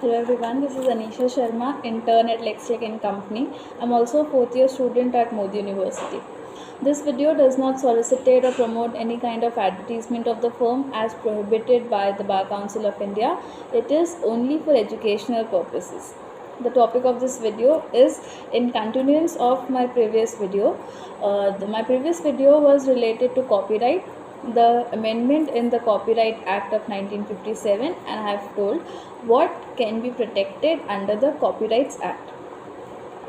Hello everyone, this is Anisha Sharma, intern at Lextech and Company. I'm also a fourth year student at Modi University. This video does not solicitate or promote any kind of advertisement of the firm as prohibited by the Bar Council of India. It is only for educational purposes. The topic of this video is in continuance of my previous video. My previous video was related to copyright, the amendment in the Copyright Act of 1957, and I have told what can be protected under the Copyrights Act.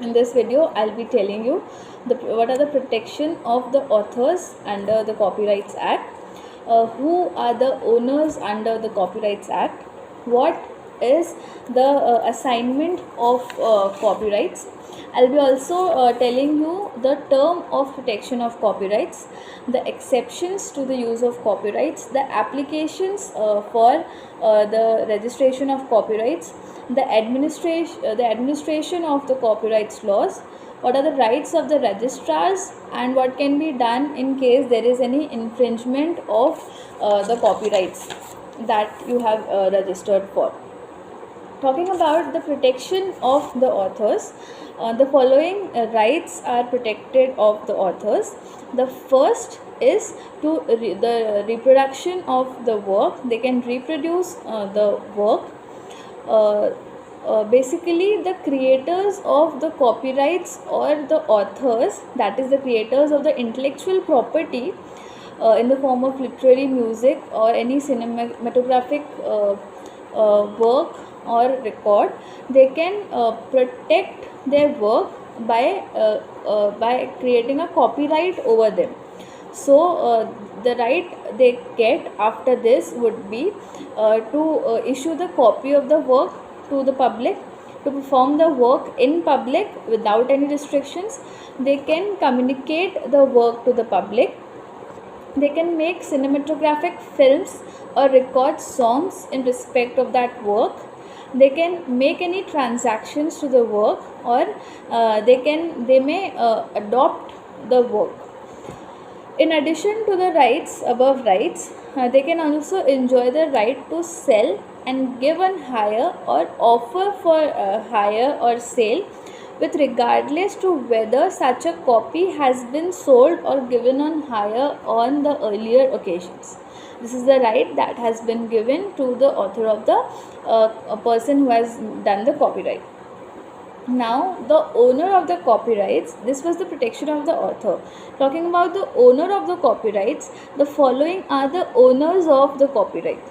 In this video, I'll be telling you what are the protection of the authors under the Copyrights Act, who are the owners under the Copyrights Act, what is the assignment of copyrights. I'll be also telling you the term of protection of copyrights, the exceptions to the use of copyrights, the applications for the registration of copyrights, the administration of the copyrights laws, what are the rights of the registrars, and what can be done in case there is any infringement of the copyrights that you have registered for. Talking about the protection of the authors, the following rights are protected of the authors. The first is to the reproduction of the work. They can reproduce the work. Basically, the creators of the copyrights or the authors, that is the creators of the intellectual property in the form of literary music or any cinematographic work or record, they can protect their work by creating a copyright over them. So the right they get after this would be to issue the copy of the work to the public, to perform the work in public without any restrictions. They can communicate the work to the public. They can make cinematographic films or record songs in respect of that work. They can make any transactions to the work, or they may adopt the work. In addition to the rights, above rights, they can also enjoy the right to sell and give on hire or offer for hire or sale, with regardless to whether such a copy has been sold or given on hire on the earlier occasions. This is the right that has been given to the author of the a person who has done the copyright. Now, the owner of the copyrights, this was the protection of the author. Talking about the owner of the copyrights, the following are the owners of the copyright.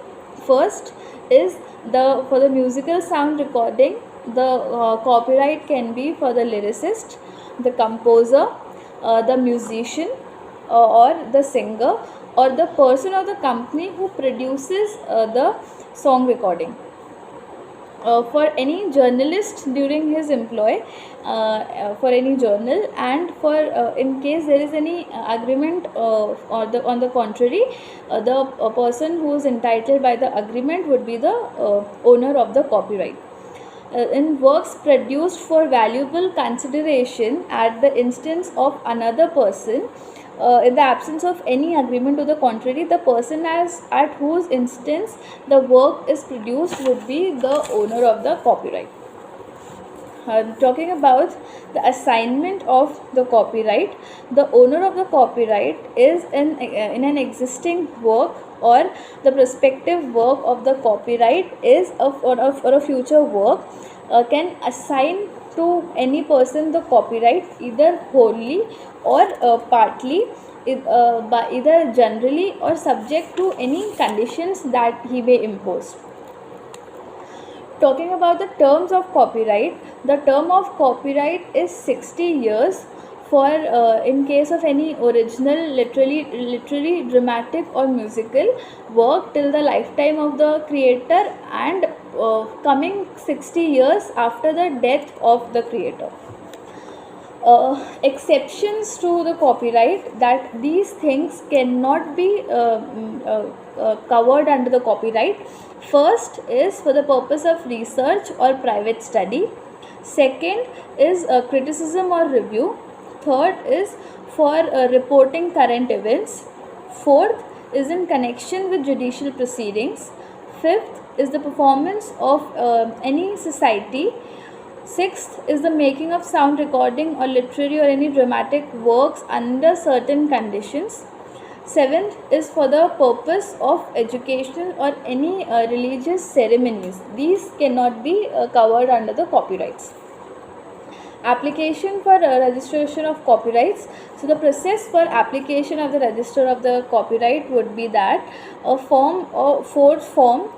First is for the musical sound recording, the copyright can be for the lyricist, the composer, the musician, or the singer, or the person or the company who produces the song recording. For any journalist during his employ for any journal, and for in case there is any agreement or on the contrary, the person who is entitled by the agreement would be the owner of the copyright. In works produced for valuable consideration at the instance of another person, in the absence of any agreement to the contrary, the person at whose instance the work is produced would be the owner of the copyright. Talking about the assignment of the copyright, the owner of the copyright is in an existing work, or the prospective work of the copyright is for a future work, can assign to any person the copyright either wholly or partly, by either generally or subject to any conditions that he may impose. Talking about the terms of copyright, the term of copyright is 60 years for in case of any original literary, dramatic or musical work till the lifetime of the creator, and coming 60 years after the death of the creator. Exceptions to the copyright, that these things cannot be covered under the copyright. First is for the purpose of research or private study. Second is criticism or review. Third is for reporting current events. Fourth is in connection with judicial proceedings. Fifth is the performance of any society. Sixth is the making of sound recording or literary or any dramatic works under certain conditions. Seventh is for the purpose of educational or any religious ceremonies. These cannot be covered under the copyrights. Application for registration of copyrights. So the process for application of the register of the copyright would be that a form or fourth form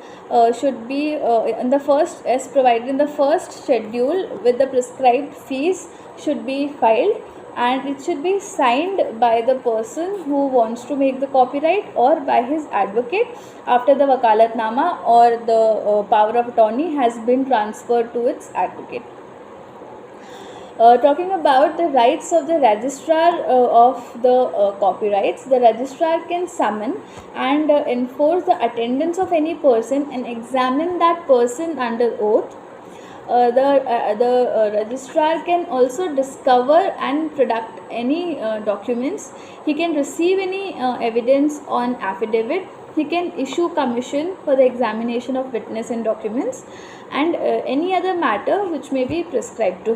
should be in the first, as provided in the first schedule, with the prescribed fees should be filed, and it should be signed by the person who wants to make the copyright or by his advocate after the wakalatnama or the power of attorney has been transferred to its advocate. Talking about the rights of the registrar of the copyrights, the registrar can summon and enforce the attendance of any person and examine that person under oath. The registrar can also discover and product any documents. He can receive any evidence on affidavit. He can issue commission for the examination of witness and documents, and any other matter which may be prescribed to